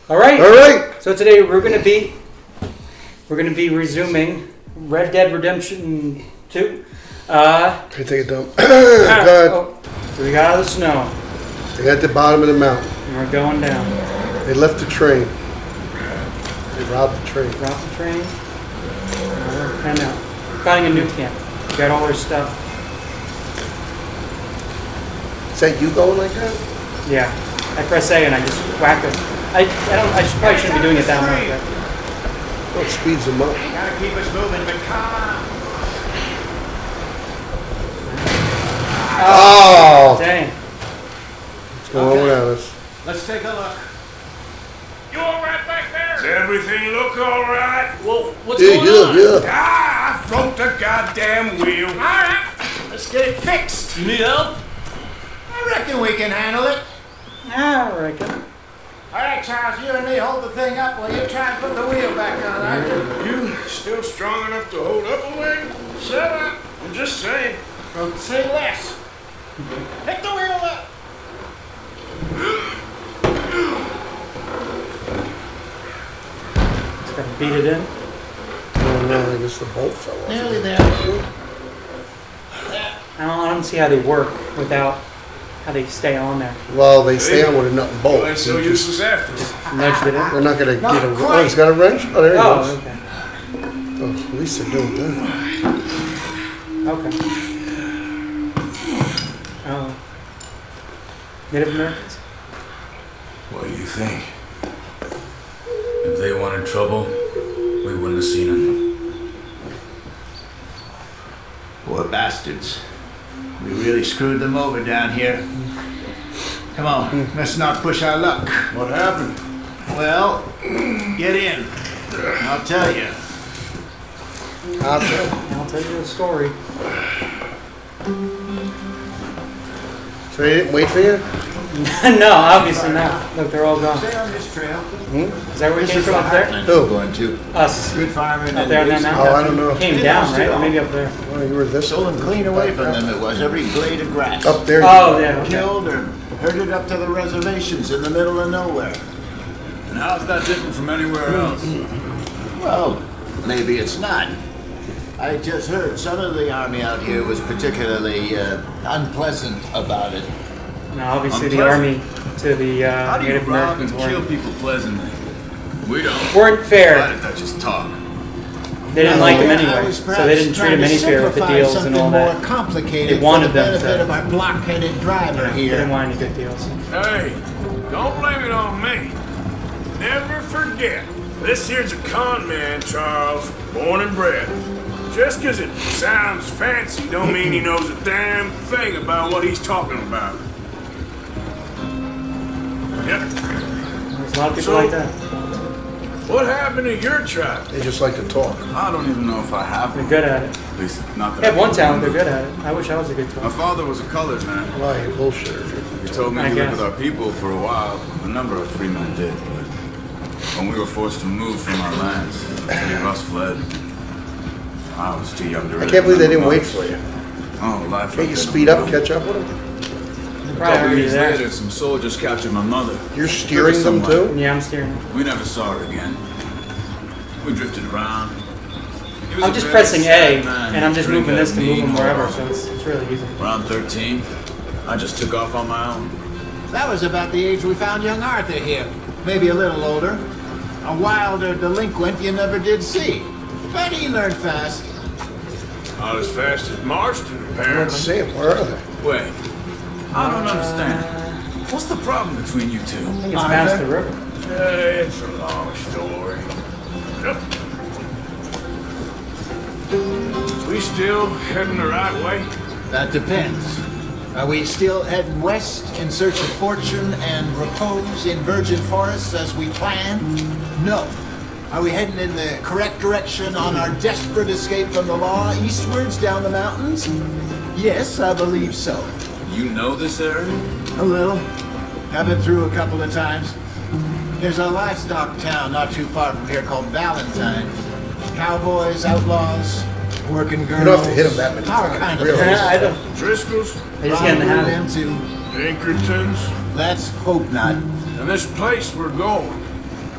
All right. All right. So today we're gonna be resuming Red Dead Redemption 2. Can I take it down? Oh, so we got out of the snow. They got the bottom of the mountain. And we're going down. They left the train. They robbed the train. Robbed the train. We're heading out. Finding a new camp. We got all our stuff. Is that you going like that? Yeah. I press A and I just whack it. I probably shouldn't be doing it that much. Well, it speeds them up. Gotta keep us moving, but calm. Oh! Dang. What's going on with us? Let's take a look. You all right back there? Does everything look all right? Well, what's going on? Yeah. Ah, I broke the goddamn wheel. All right, let's get it fixed. You need help? I reckon we can handle it. I reckon. All right, Charles, you and me hold the thing up while you try and put the wheel back on, aren't you? You still strong enough to hold up a leg? Shut up. I'm just saying. Don't say less. Pick the wheel up. Just gotta beat it in. Oh no, I guess the bolt fell off. Nearly there. I don't see how they work without how they stay on there. Well, they stay on with a nut and bolt. Well, it's no useless after. Nudged it in. They're not going to Not get a... quite. Oh, it's got a wrench? Oh, there it Oh, goes. okay. Oh, at least they're doing that. Okay. Oh. Native Americans? What do you think? If they wanted trouble, we wouldn't have seen them. Poor bastards. We really screwed them over down here. Come on, let's not push our luck. What happened? Well, get in. I'll tell you. I'll tell. I'll tell you the story. So they didn't wait for you? No, obviously not. Look, they're all gone. Stay on this trail. Is that where we came from up there? Who? Going to. Us. Good fireman. Up there on that mountain? Oh, I don't know. Came down, right? Or maybe up there. Oh, you were this Stolen one. clean away from them it was, every blade of grass. Up there. Oh, yeah. Okay. Killed or herded up to the reservations in the middle of nowhere. And how's that different from anywhere else? Well, maybe it's not. I just heard some of the army out here was particularly unpleasant about it. No, obviously the army to the How do you Native rob Americans and kill weren't people pleasantly? We don't. weren't fair. Why did that just talk? They didn't like him I anyway, was so they didn't treat him any fair with the simplify deals and something all more that. complicated They wanted for the them benefit to- of our blockheaded driver They here. didn't want any good deals. Hey, don't blame it on me. Never forget, this here's a con man, Charles, born and bred. Just 'cause it sounds fancy don't mean he knows a damn thing about what he's talking about. Yep. There's a lot of people So- like that. What happened to your tribe? They just like to talk. I don't even know if I have They're one. good at it. At least not that They have I one can talent, they're remember. good at it. I wish I was a good My talent. father was a colored man. Why, you bullshitter. He told me I he lived guess. with our people for a while. A number of free men did, but when we were forced to move from our lands, 3 of us fled. I was too young to I really can't believe they didn't remember wait for you. much. Oh, life. Can't you speed up, catch up with them? A Probably couple already years there. later, some soldiers captured my mother. You're steering them too? Yeah, I'm steering. We never saw her again. We drifted around. He was I'm a just very pressing sad A, man. and I'm just Drink moving this to that move them mean wherever, horror. so it's really easy. Around 13, I just took off on my own. That was about the age we found young Arthur here. Maybe a little older. A wilder delinquent you never did see. But he learned fast. Not as fast as Marston, I don't apparently. see them. Where are they? Wait, I don't understand. What's the problem between you two? I think it's past the river. It's a long story. Yep. We still heading the right way? That depends. Are we still heading west in search of fortune and repose in virgin forests as we planned? No. Are we heading in the correct direction on our desperate escape from the law eastwards down the mountains? Yes, I believe so. You know this area? A little. I've been through a couple of times. There's a livestock town not too far from here called Valentine. Cowboys, outlaws, working girls. You don't have to hit 'em that many Our times, kind of really. place. I don't. Driscoll's? They just get in the habit. Them too. Pinkertons? Let's hope not. And this place we're going,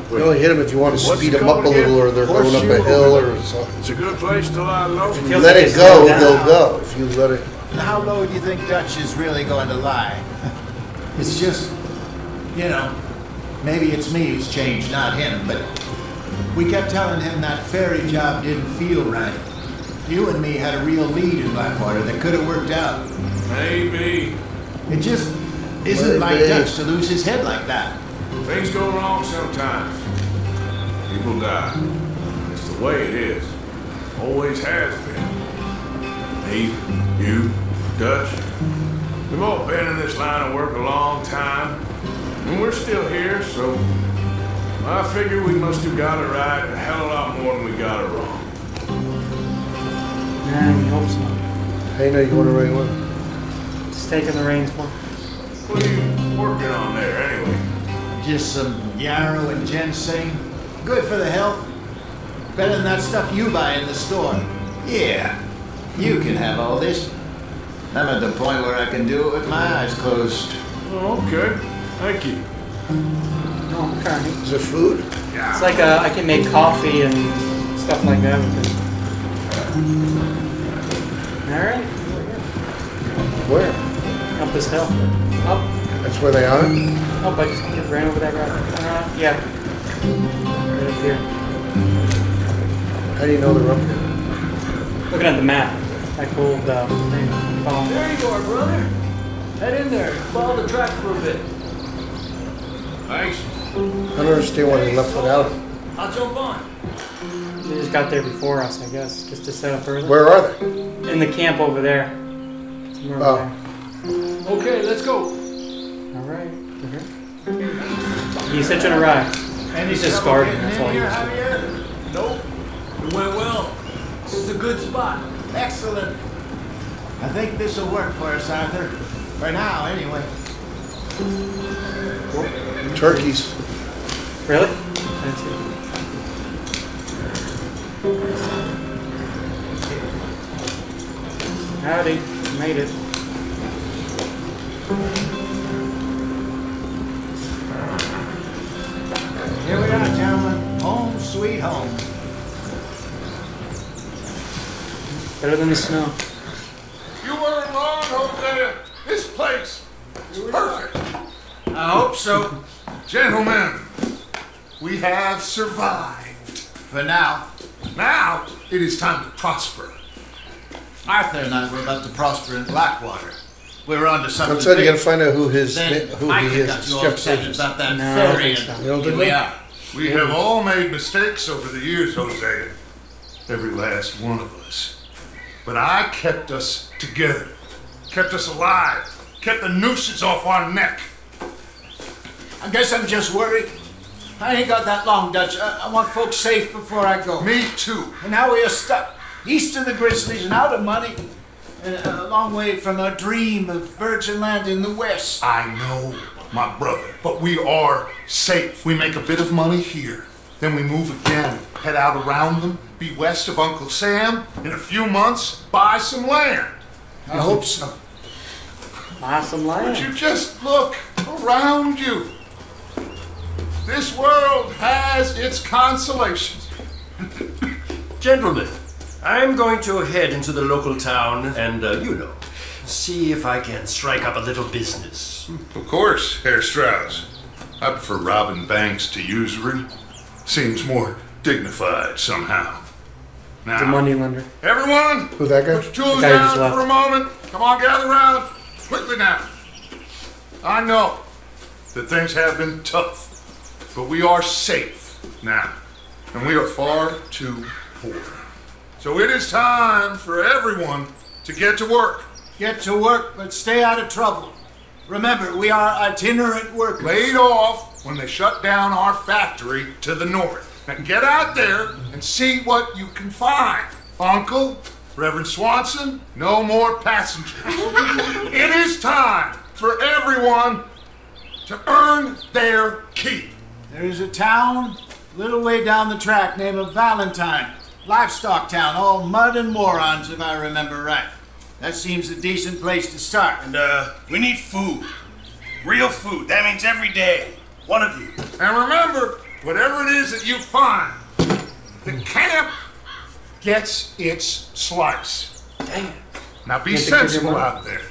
You only hit them if you want to What's speed it them up a called again? little, or they're going up a Horseshoe hill over or something. It's a good place to lie low. If you Feels let like it it's go, slowed down. they'll go. If you let it, How low do you think Dutch is really going to lie? It's just, you know, maybe it's me who's changed, not him, but we kept telling him that ferry job didn't feel right. You and me had a real lead in Blackwater that could have worked out. Maybe. It just isn't like Maybe. Dutch to lose his head like that. Things go wrong sometimes. People die. It's the way it is. Always has been. Me, you, Dutch. We've all been in this line of work a long time. And we're still here, so I figure we must have got it right a hell of a lot more than we got it wrong. Nah, we hope so. how you know you want to write one? Just taking the reins for. What are you working on there, anyway? Just some yarrow and ginseng. Good for the health. Better than that stuff you buy in the store. Yeah, you can have all this. I'm at the point where I can do it with my eyes closed. Oh, okay. Thank you. Oh, okay. Is it food? It's like I can make coffee and stuff like that with it. All right. Where? Up this hill. Up. That's where they are? Oh, I just ran over that rock. Yeah. Right up here. How do you know they're up here? Looking at the map. I pulled thing. Following. There you are, brother. Head in there. Follow the track for a bit. Thanks. I don't understand why they left without it. I'll jump on. They just got there before us, I guess, just to set up early. Where are they? In the camp over there. Somewhere over there. Okay, let's go. All right. He's hitching a ride. He's just guarding. That's all he is. Nope. It went well. This is a good spot. Excellent. I think this will work for us, Arthur. For now, anyway. Turkeys. Really? That's it. Howdy. Made it. Here we are, gentlemen. Home sweet home. Better than the snow. You weren't long, Hosea. This place is perfect. I hope so. Gentlemen, we have survived. For now. Now, it is time to prosper. Arthur and I were about to prosper in Blackwater. We were onto something I'm sorry, you big. gotta find out who his Then who Micah he is. got you all Jeff excited Bridges. about that No, I don't ferry, think so. and You don't here think we so? are. We have all made mistakes over the years, Hosea. Every last one of us. But I kept us together. Kept us alive. Kept the nooses off our neck. I guess I'm just worried. I ain't got that long, Dutch. I want folks safe before I go. Me too. And now we are stuck east of the Grizzlies and out of money. And a long way from our dream of virgin land in the west. I know, my brother, but we are safe. We make a bit of money here. Then we move again, head out around them, be west of Uncle Sam. In a few months, buy some land. I hope so. Buy some But land. you just look around you. This world has its consolations. Gentlemen, I'm going to head into the local town and, see if I can strike up a little business. Of course, Herr Strauss. I prefer robbing banks to usury. Seems more dignified somehow. Now, The money lender. everyone, Who, that guy? put your tools The guy who just down for a left. moment. Come on, gather around. Quickly now. I know that things have been tough, but we are safe now, and we are far too poor. So it is time for everyone to get to work. Get to work, but stay out of trouble. Remember, we are itinerant workers. Laid off when they shut down our factory to the north. Now get out there and see what you can find. Uncle, Reverend Swanson, no more passengers. It is time for everyone to earn their keep. There is a town a little way down the track named Valentine. Livestock town, all mud and morons, if I remember right. That seems a decent place to start. And, we need food. Real food. That means every day. One of you. And remember, whatever it is that you find, the camp gets its slice. Dang it. Now be Can't think of your sensible money. out there.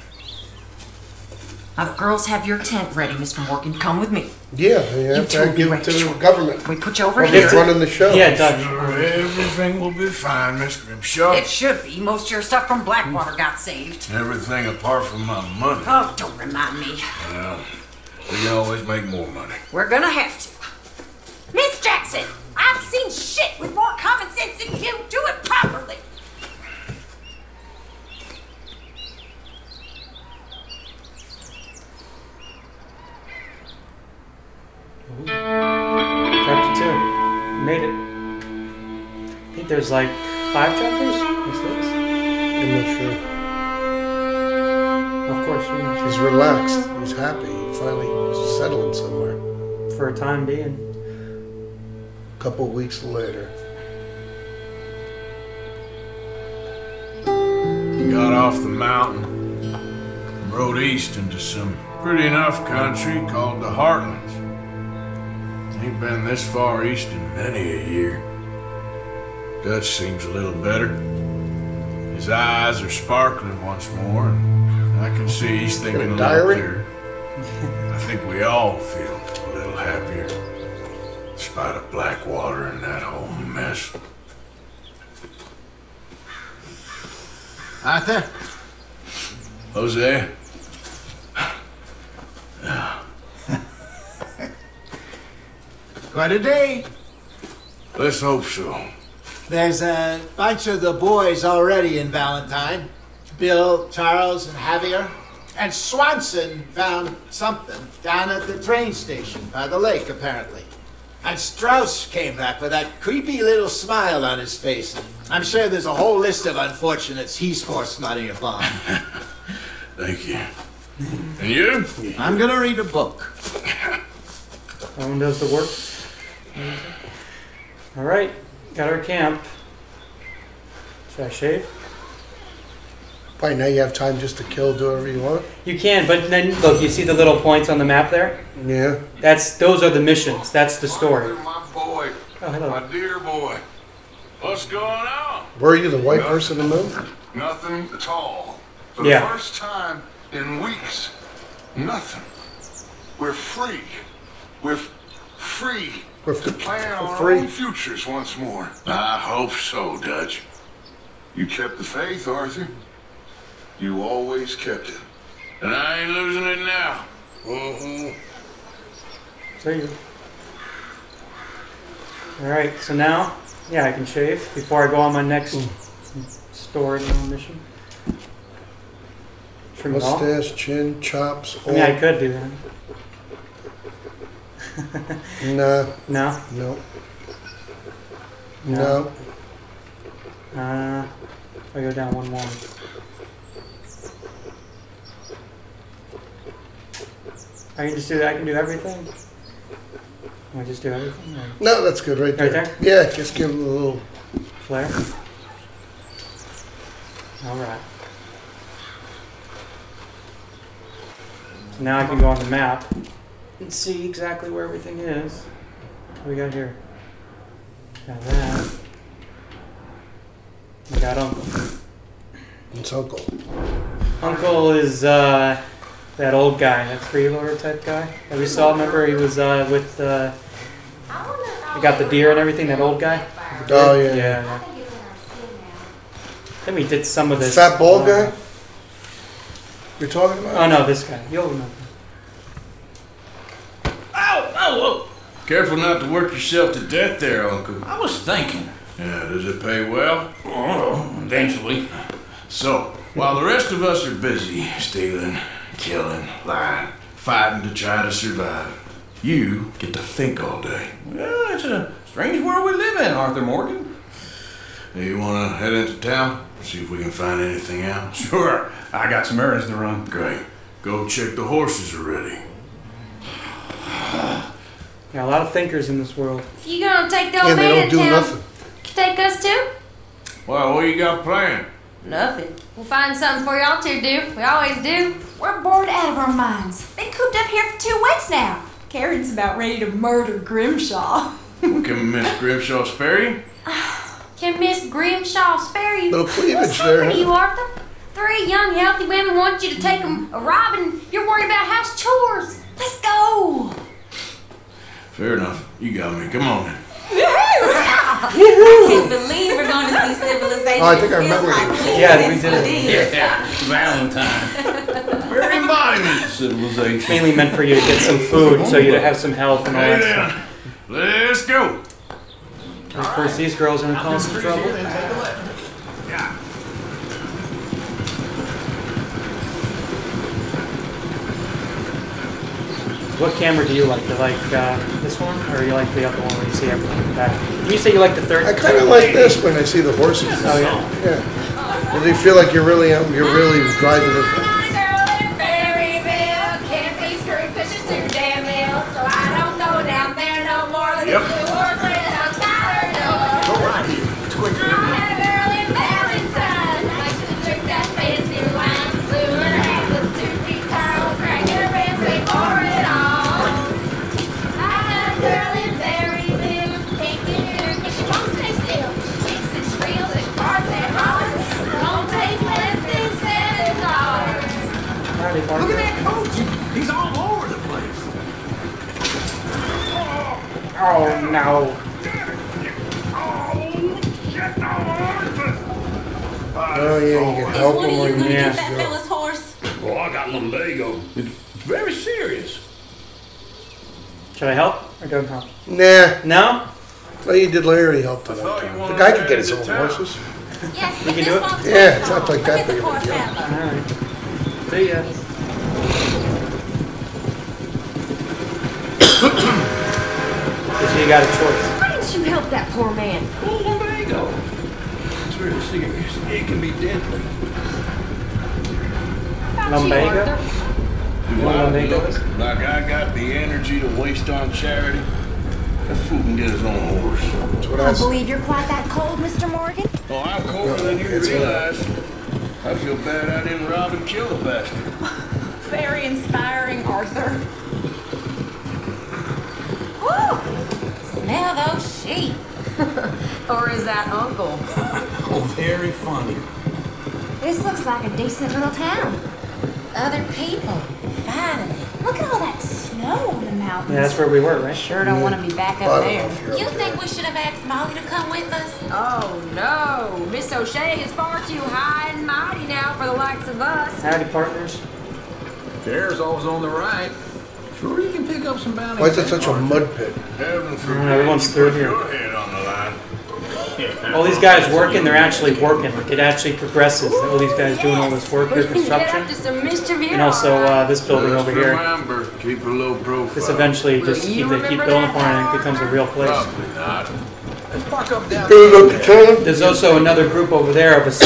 Now the girls have your tent ready, Mr. Morgan. Come with me. Yeah, you have two to will be give it ready to the shortly. government. We put you over Well, here. it's running the show. Yeah, Doug. Sure, everything will be fine, Miss Grimshaw. It should be. Most of your stuff from Blackwater got saved. Everything apart from my money. Oh, don't remind me. Well, we can always make more money. We're gonna have to. Miss Jackson, I've seen shit with more common sense than you. Do it properly. Chapter 2. Made it. I think there's like 5 chapters? Or 6? I'm not sure. Of course, you know. He's relaxed. He's happy. He finally settling somewhere. For a time being. A couple weeks later. We got off the mountain and rode east into some pretty enough country called the Heartlands. Ain't been this far east in many a year. Dutch seems a little better. His eyes are sparkling once more, and I can see he's thinking a little diary? clearer. I think we all feel a little happier, in spite of Blackwater and that whole mess. Arthur? Jose? Quite a day. Let's hope so. There's a bunch of the boys already in Valentine. Bill, Charles, and Javier. And Swanson found something down at the train station by the lake, apparently. And Strauss came back with that creepy little smile on his face. I'm sure there's a whole list of unfortunates he's forced money upon. Thank you. And you? I'm gonna read a book. That one does the work. Alright, got our camp. Should I shave? By now you have time just to kill, do whatever you want. You can, but then look, you see the little points on the map there? Yeah. Those are the missions. That's the story. My boy. Oh, hello. My dear boy. What's going on? Were you the white person in the movie? Nothing at all. For Yeah. the first time in weeks, nothing. We're free. We're free We're to plan our free. own futures once more. I hope so, Dutch. You kept the faith, Arthur. You always kept it. And I ain't losing it now. So you. Alright, so now, yeah, I can shave before I go on my next story mission. Trim it all. Mustache, chin, chops, I mean, I could do that. Nah, No? no, No. no. If I go down one more. I can just do that. I can do everything. Can I just do everything? Or No, that's good right there. Right Yeah, just give him a little. flare? Alright. So now I can go on the map and see exactly where everything is. What do we got here? Got that. We got Uncle. It's Uncle. Uncle is that old guy, that freelord type guy that we saw. Remember, he was with he got the deer and everything. That old guy. Oh, yeah. Yeah. Then we did some of this. Fat bald guy? You're talking about? Oh no, this guy. You'll remember. Careful not to work yourself to death there, Uncle. I was thinking. Yeah, does it pay well? Oh, eventually. So, while the rest of us are busy stealing, killing, lying, fighting to try to survive, you get to think all day. Well, it's a strange world we live in, Arthur Morgan. You want to head into town? See if we can find anything out? Sure. I got some errands to run. Great. Go check the horses are ready. Yeah, a lot of thinkers in this world. If you gonna take the Yeah, old they man don't to do town, nothing. take us too? Well, what you got planned? Nothing. We'll find something for y'all to do. We always do. We're bored out of our minds. Been cooped up here for 2 weeks now. Karen's about ready to murder Grimshaw. Well, can Miss Grimshaw spare you? Can Miss Grimshaw spare you? Little cleavage What's there, happening to huh? you, Arthur? 3 young, healthy women want you to take them a robbing. You're worried about house chores. Let's go. Fair enough. You got me. Come on then. I can't believe we're going to see civilization. Oh, I think I remember it. Yeah, we did. Yeah, Valentine. Very embodiment of civilization. Mainly meant for you to get some food so you'd have some health and all Hey that stuff. then. Let's go. Of course, these girls are gonna cause some trouble. Yeah. What camera do you like? Do you like this one, or you like the other one where you see everything in the back? Can you say you like the third? I kind of like this when I see the horses. Oh yeah. Yeah. Does you feel like you're really driving it? My girl in Berryville can't be screwed 'cause she's too damn ill. So I don't go down there no more. Look at the horses outside her door. Go right here. It's quick. I had a girl in Valentine. Likes to drink that fancy wine. Blue her hair with 2 feet tall. Crack her pants before it all. I had a girl in Berryville. Can't get her 'cause she won't stay still. Kicks and squeals and farts and hollers. Don't take less than $7. Howdy, Look partner. at that coach. He's all over the place. Oh no. Oh yeah, you can help them or you Gonna Yeah. get that fella's horse. Well, I got lumbago. It's very serious. Should I help or don't help? Nah. No. Well, you did Larry help him. thought you The wanted guy to could get get his into own town. horses. Yes, You can do it? Yeah, it's not like that big of a Poor deal. fella. All right. See ya. So you got a choice. Why didn't you help that poor man? Well, lumbago. It's really serious. It can be deadly. Lumbago? Do Well, I they look go. like I got the energy to waste on charity? That fool can get his own horse. That's what I I don't said. believe you're quite that cold, Mr. Morgan. Oh, I'm colder than you It's realize. I feel bad I didn't rob and kill the bastard. Very inspiring, Arthur. Woo! Smell those sheep. Or is that Uncle? Oh, very funny. This looks like a decent little town. Other people. Finally. Look at all that snow on the mountains. Yeah, that's where we were, right? Sure don't want to be back I up don't know there. if you're You up there. think we should have asked Molly to come with us? Oh no, Miss O'Shea is far too high and mighty now for the likes of us. Howdy, partners. Chair's always on the right. Sure, you can pick up some bounty. Why is it such a mud pit? Heaven forbid everyone's you through put here. your head on the line. All these guys working, they're actually working. Like it actually progresses. All these guys doing all this work We here, can get up construction, to some mischief here. and also all right. this building Just over here. remember, keep a low profile. This eventually just Will you keep remember building that, upon it and Howard? it becomes a real place. Probably not. Let's park up down Build up the town. There's also another group over there of his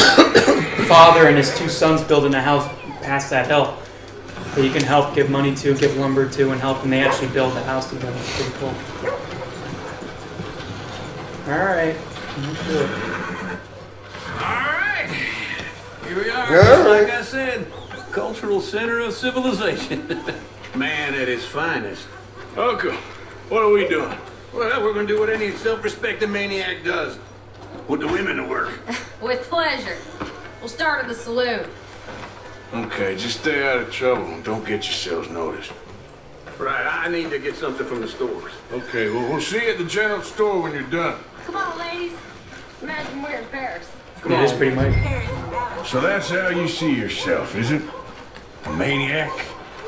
father and his 2 sons building a house past that hill that you can help, give money to, give lumber to, and help, and they actually build the house together. It's pretty cool. All right, let's do it. Alright. Here we are. All right. Like I said, cultural center of civilization. Man at his finest. Uncle, what are we doing? Well, we're gonna do what any self-respecting maniac does. Put the women to work. With pleasure. We'll start at the saloon. Okay, just stay out of trouble and don't get yourselves noticed. Right, I need to get something from the stores. Okay, well, we'll see you at the general store when you're done. Come on, ladies. Imagine we're in Paris. It is pretty much. So that's how you see yourself, is it? A maniac?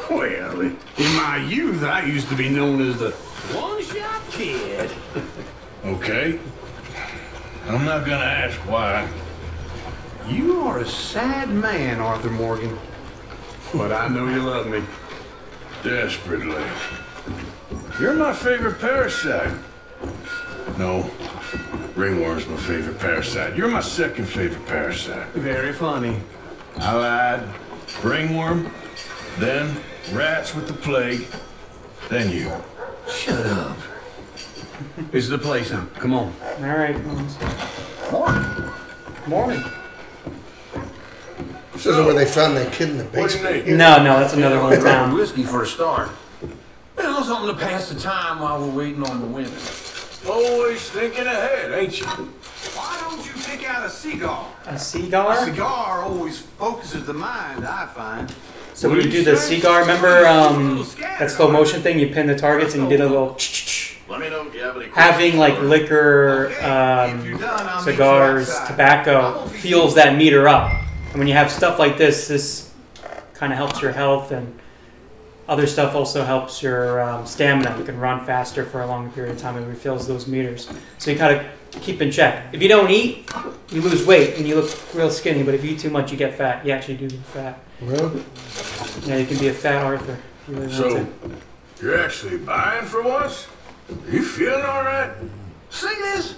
Well, in my youth, I used to be known as the one-shot kid. Okay. I'm not gonna ask why. You are a sad man, Arthur Morgan. But I know you love me. Desperately. You're my favorite parasite. No, ringworm's my favorite parasite. You're my second favorite parasite. Very funny. I lied. Ringworm, then rats with the plague, then you. Shut up. This is the place now. Come on. All right. Morning. Morning. This isn't where they found that kid in the What do you basement. need? No, that's another one in town. Whiskey for a start. You know, something to pass the time while we're waiting on the women. Oh, Always thinking ahead, ain't you? Why don't you pick out a cigar? A cigar? A cigar always focuses the mind, I find. So when you do the cigar, remember that slow motion thing? You pin the targets and you did a little Let me know if you have any questions. having like liquor, cigars, tobacco fuels that meter up. And when you have stuff like this kind of helps your health, and other stuff also helps your stamina. You can run faster for a longer period of time. It refills those meters. So you gotta keep in check. If you don't eat, you lose weight and you look real skinny. But if you eat too much, you get fat. You actually do get fat. Really? Yeah, you can be a fat Arthur. You really want So, you're actually buying for once? You feeling all right? See this?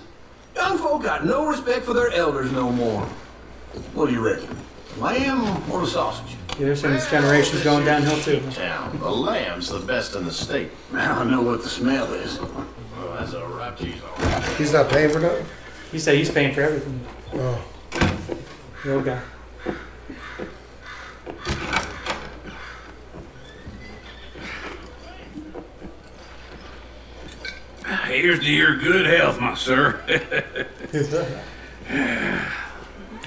Young folk got no respect for their elders no more. What do you reckon? Lamb or the sausage? Yeah, there's some this generation's going downhill too. Town. The lamb's the best in the state. Now I know what the smell is. Well, that's all right. Cheese, all right. He's not paying for nothing? He said he's paying for everything. Oh. The old guy. Here's to your good health, my sir.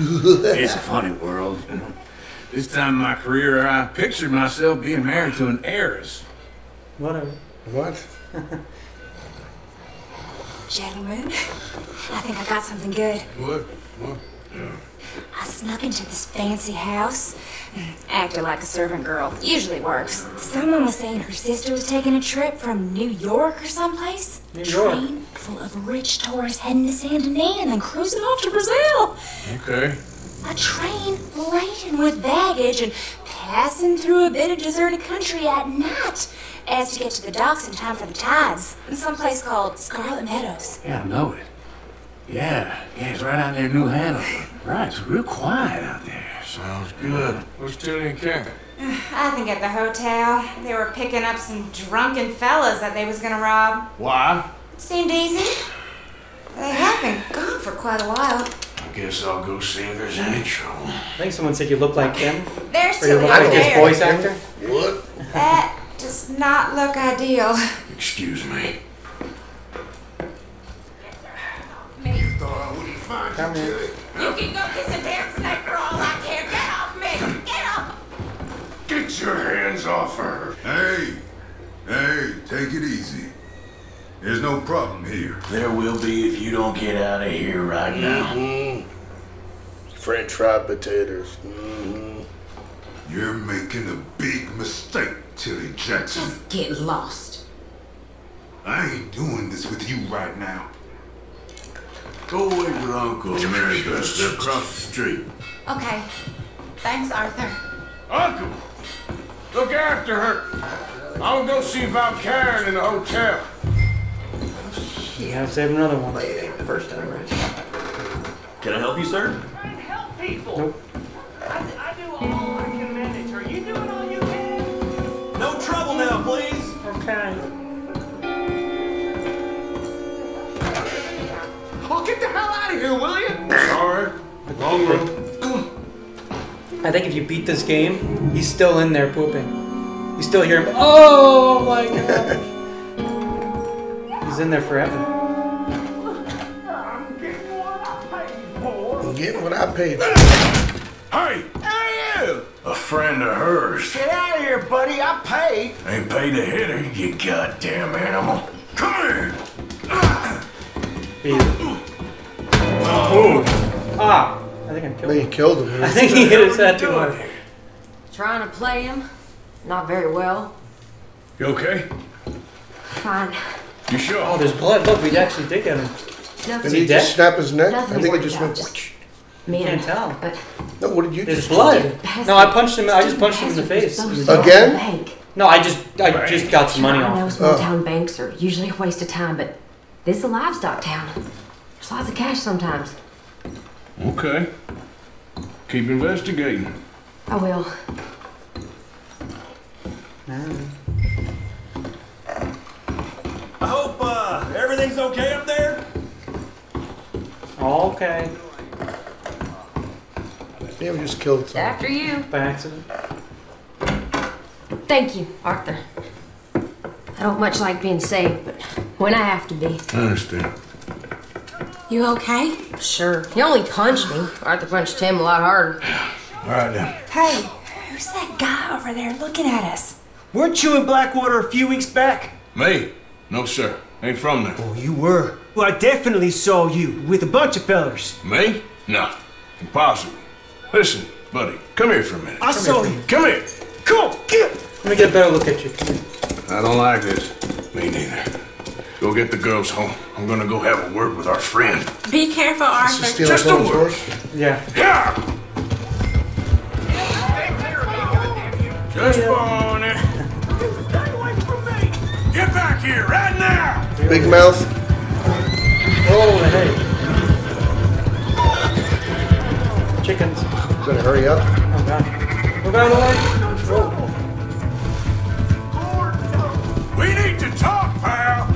It's a funny world. This time in my career, I pictured myself being married to an heiress. Whatever. What? Gentlemen, I think I got something good. What? I snuck into this fancy house, acted like a servant girl. Usually works. Someone was saying her sister was taking a trip from New York or someplace. New York. Train full of rich tourists heading to Saint Denis and then cruising off to Brazil. Okay. A train laden with baggage and passing through a bit of deserted country at night as to get to the docks in time for the tides in some place called Scarlet Meadows. Yeah, I know it. Yeah, it's right out there in New Hanover. Right, it's real quiet out there. Sounds good. What's Tilly and Karen? I think at the hotel, they were picking up some drunken fellas that they was gonna rob. Why? Seemed easy. They have been gone for quite a while. I guess I'll go see if there's any trouble. I think someone said you look like him. There's Or you Tilly look over like his there. voice actor. What? That does not look ideal. Excuse me. Come here. You can go kiss a damn snake for all I care. Get off me! Get off! Get your hands off her. Hey, take it easy. There's no problem here. There will be if you don't get out of here right now. French fried potatoes. You're making a big mistake, Tilly Jackson. Just get lost. I ain't doing this with you right now. Go away with your uncle and Mary Beth. They're across the street. Okay. Thanks, Arthur. Uncle! Look after her. I'll go see about Karen in the hotel. You gotta save another one. It ain't the first time, right? Can I help you, sir? Help people. Nope. I do all I can manage. Are you doing all you can? No trouble now, please. Okay. Oh, get the hell out of here, will you? Sorry. Wrong room. I think if you beat this game, he's still in there pooping. You still hear him. Oh my god. He's in there forever. I'm getting what I paid for. I'm getting what I paid for. Hey! Hey, you! A friend of hers. Get out of here, buddy. I paid. Ain't paid to hit her, you goddamn animal. Come here! Ah! I think I I killed think him. he killed him. I think he hit his head too hard. Trying to play him? Not very well. You okay? Fine. You sure? Oh, there's blood. Look, we actually did get him. Did Nothing. he dead? just snap his neck? Nothing I think it worked just out, went. just- You Man, can't tell. but No, what did you There's just blood. Bastard. No, I punched him. I just punched him in the face. Again? No, I just got some money I know off. small town banks are usually a waste of time, but this is a livestock town. There's lots of cash sometimes. Okay. Keep investigating. I will. I hope everything's okay up there. Okay. Yeah, we just killed someone. After you. By accident. Thank you, Arthur. I don't much like being saved, but when I have to be. I understand. You okay? Sure. He only punched me. Arthur punched him a lot harder. All right, then. Hey, who's that guy over there looking at us? Weren't you in Blackwater a few weeks back? Me? No, sir. Ain't from there. Oh, you were. Well, I definitely saw you with a bunch of fellers. Me? No. Impossible. Listen, buddy, come here for a minute. I saw you. Come here. Come on, get. Let me get a better look at you. Come here. I don't like this. Me neither. Go get the girls home. I'm gonna go have a word with our friend. Be careful, Arthur. Just a word. Yeah. Yeah! Just on it. Get back here right now! Big mouth. Oh, hey. Chickens. Better hurry up. Oh, God. Move out of the way. We need to talk, pal!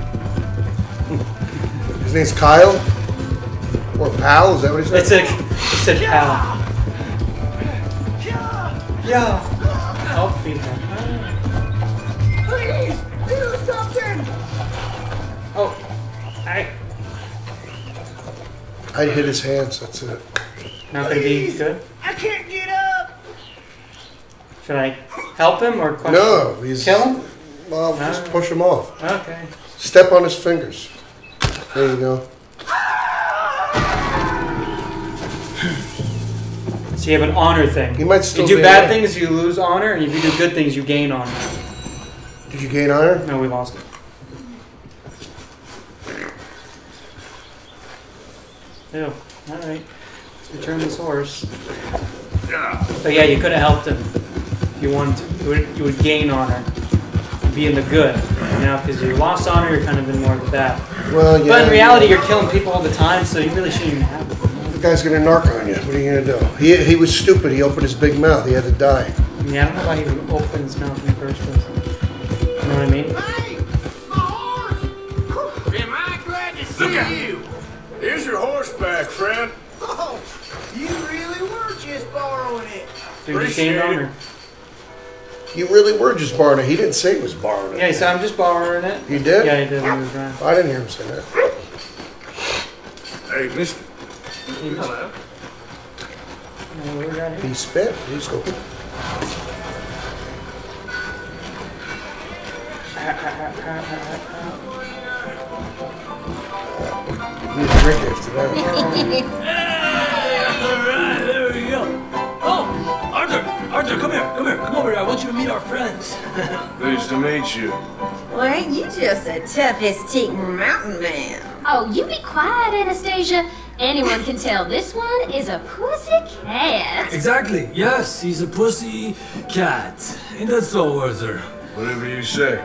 His name's Kyle? Or Pal? Is that what he said? It said pal. Yeah. Help me. Please, do something! Oh, I'd hit his hands, that's it. not gonna be good? I can't get up. Should I help him or question No, he's... Kill him? Well, just push him off. Okay. Step on his fingers. There you go. So you have an honor thing. He might still You do be bad there. things, you lose honor, and if you do good things, you gain honor. Did you gain honor? No, we lost it. Ew. Alright. Let's return this horse. But yeah, you could have helped him if you wanted to. You would gain honor. Be in the good. You know, because you lost honor, you're kind of in more of the bad. Well, yeah. But in reality, you're killing people all the time, so you really shouldn't even have it. The guy's gonna narc on you. What are you gonna do? He was stupid. He opened his big mouth. He had to die. Yeah, I don't know why he would open his mouth in the first place. You know what I mean? Am I glad to see you? Here's your horseback, friend. Oh, you really were just borrowing it. Dude, you gained honor. You really were just borrowing it. He didn't say he was borrowing it. Yeah, he said, I'm just borrowing it. You did? Yeah, he did when he was around. I didn't hear him say that. Hey, mister. Hello. He spit. He's open. You drink after that. Alright, there we go. Oh, Arthur, come here. Come over here. I want you to meet our friends. Pleased to meet you. Well, ain't you just the toughest teak mountain man? Oh, you be quiet, Anastasia. Anyone can tell this one is a pussy cat. Exactly. Yes, he's a pussy cat. Ain't that so, Arthur? Whatever you say.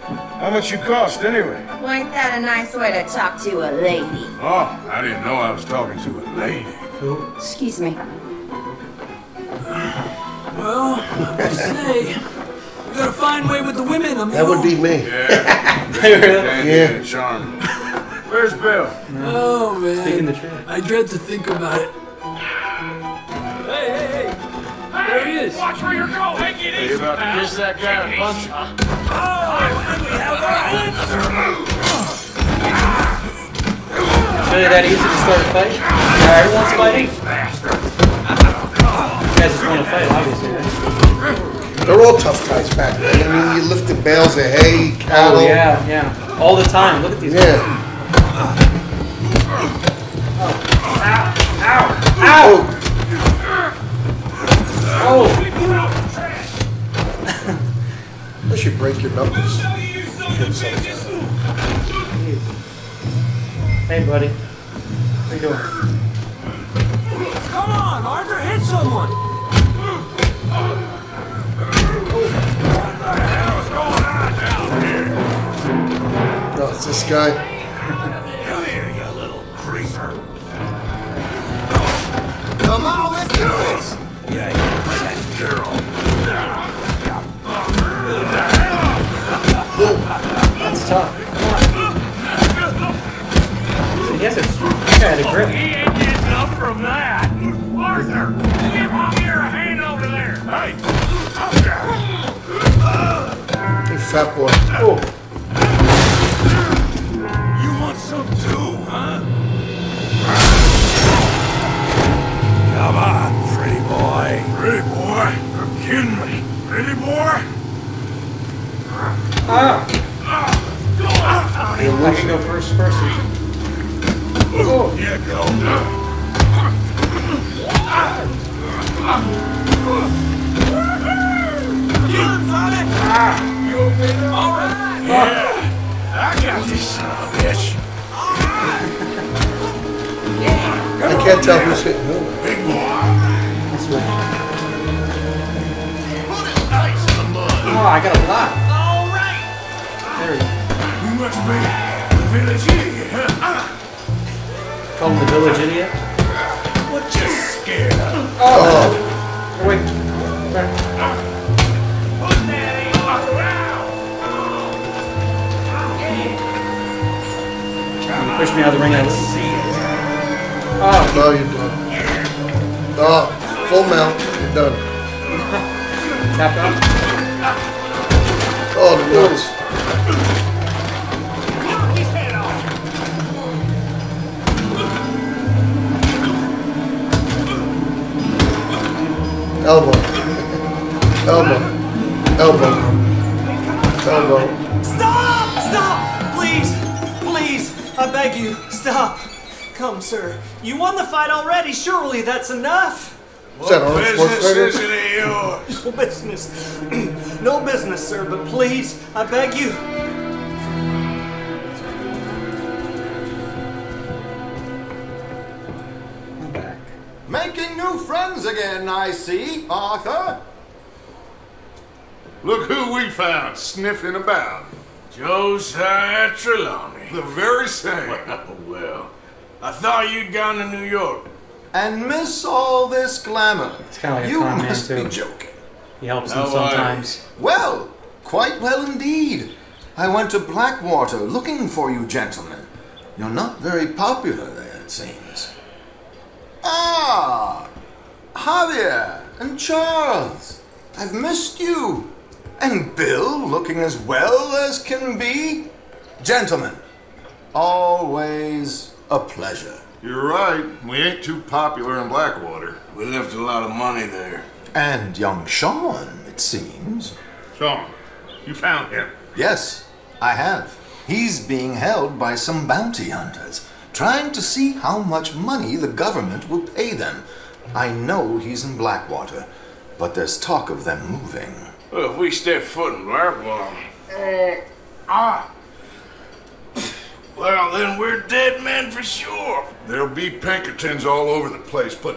How much you cost, anyway? Well, ain't that a nice way to talk to a lady? Oh, I didn't know I was talking to a lady. Excuse me. Well, I must say, we got a fine way with the women, amigo. That would be me. Yeah. Charming. Where's Bill? Oh, man. Speaking the truth. I dread to think about it. Hey. There he is. Watch where you're going. Take it easy. You about to kiss that guy and punch him? Oh, and we have our answer. It's really that easy to start a fight? Yeah, everyone's fighting? You guys just want to fight, obviously, right? They're all tough guys back then. I mean, you lifted bales of hay, cattle. Oh, yeah. All the time. Look at these guys. Yeah. Ow! Oh! Unless you break your knuckles. Hey, buddy. How you doing? Come on, Arthur, hit someone. No, it's this guy. Come here, you little creaser. Come on, let's do this. Yeah, that girl. That's tough. He has a grip. He ain't getting up from that. Arthur, give him here a hand over there. Hey, tough guy. Hey, fat boy. Oh. some too, huh? Come on, pretty boy. Pretty boy? You're kidding me. Pretty boy? I should go first person. Oh, yeah, go. All right. Yeah, I got this son of a bitch. I can't tell who's hitting who. Big boy. Oh, I got a lot. All right. There we go. You must be the village idiot, huh? Call him the village idiot. What you scared of? Oh. Wait. Put that ain't around. You push me out of the ring. I see it. Oh. No, you're done. Oh, full mount. You're done. Tap out. Oh, the nuts. Elbow. Elbow. Elbow. Elbow. Stop! Stop! Please! Please! I beg you, stop! Come, sir. You won the fight already. Surely that's enough. Is that Arnold Business Schwarzenegger? isn't it yours? No business. No business, sir, but please, I beg you. I'm back. Making new friends again, I see, Arthur. Look who we found sniffing about. Josiah Trelawney. The very same. Well, I thought you'd gone to New York. And miss all this glamour. It's kind of like a You con man must too. be joking. He helps No them sometimes. Well, quite well indeed. I went to Blackwater looking for you gentlemen. You're not very popular there, it seems. Ah, Javier and Charles. I've missed you. And Bill looking as well as can be. Gentlemen, always a pleasure. You're right. We ain't too popular in Blackwater. We left a lot of money there. And young Sean, it seems. Sean, you found him. Yes, I have. He's being held by some bounty hunters, trying to see how much money the government will pay them. I know he's in Blackwater, but there's talk of them moving. Well, if we step foot in Blackwater... Well, then we're dead men for sure. There'll be Pinkertons all over the place, but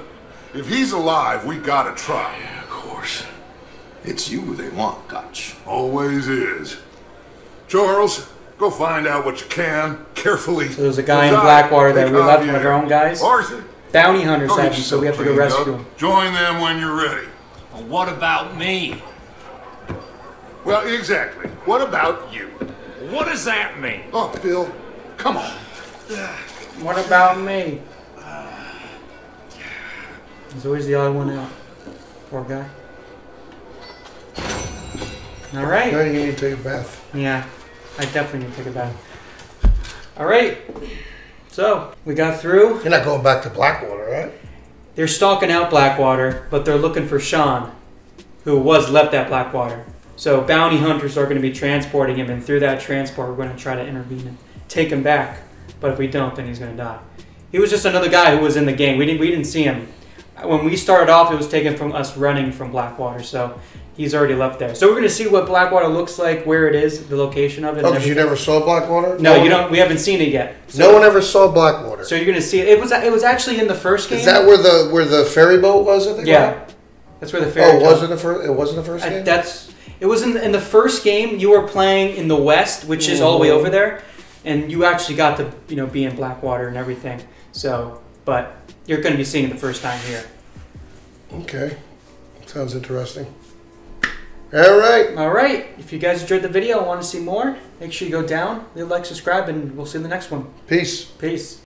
if he's alive, we gotta try. Yeah, of course. It's you they want, Dutch. Always is. Charles, go find out what you can, carefully. So there's a guy in Blackwater that we left, one of our own guys. Arthur, Bounty hunters had him, so we have to go rescue him. Join them when you're ready. Well, what about me? Well, exactly. What about you? What does that mean? Oh, Bill, come on. What about me? He's always the odd one out. Poor guy. All right. Now you need to take a bath. Yeah, I definitely need to take a bath. All right. So we got through. You're not going back to Blackwater, right? They're stalking out Blackwater, but they're looking for Sean, who was left at Blackwater. So bounty hunters are going to be transporting him, and through that transport, we're going to try to intervene and take him back. But if we don't, then he's going to die. He was just another guy who was in the game. We didn't see him. When we started off, it was taken from us running from Blackwater, so he's already left there. So we're going to see what Blackwater looks like, where it is, the location of it. Oh, because you never saw Blackwater? No, you don't. We haven't seen it yet. So, no one ever saw Blackwater. So you're going to see it. It was actually in the first game. Is that where the ferry boat was? Yeah, that's where the ferry. Oh, was it the first? It wasn't the first game. It was in the first game. You were playing in the west, which is all the way over there, and you actually got to be in Blackwater and everything. So, but you're going to be seeing it the first time here. Okay, sounds interesting. All right. All right. If you guys enjoyed the video and want to see more, make sure you go down, leave a like, subscribe, and we'll see you in the next one. Peace. Peace.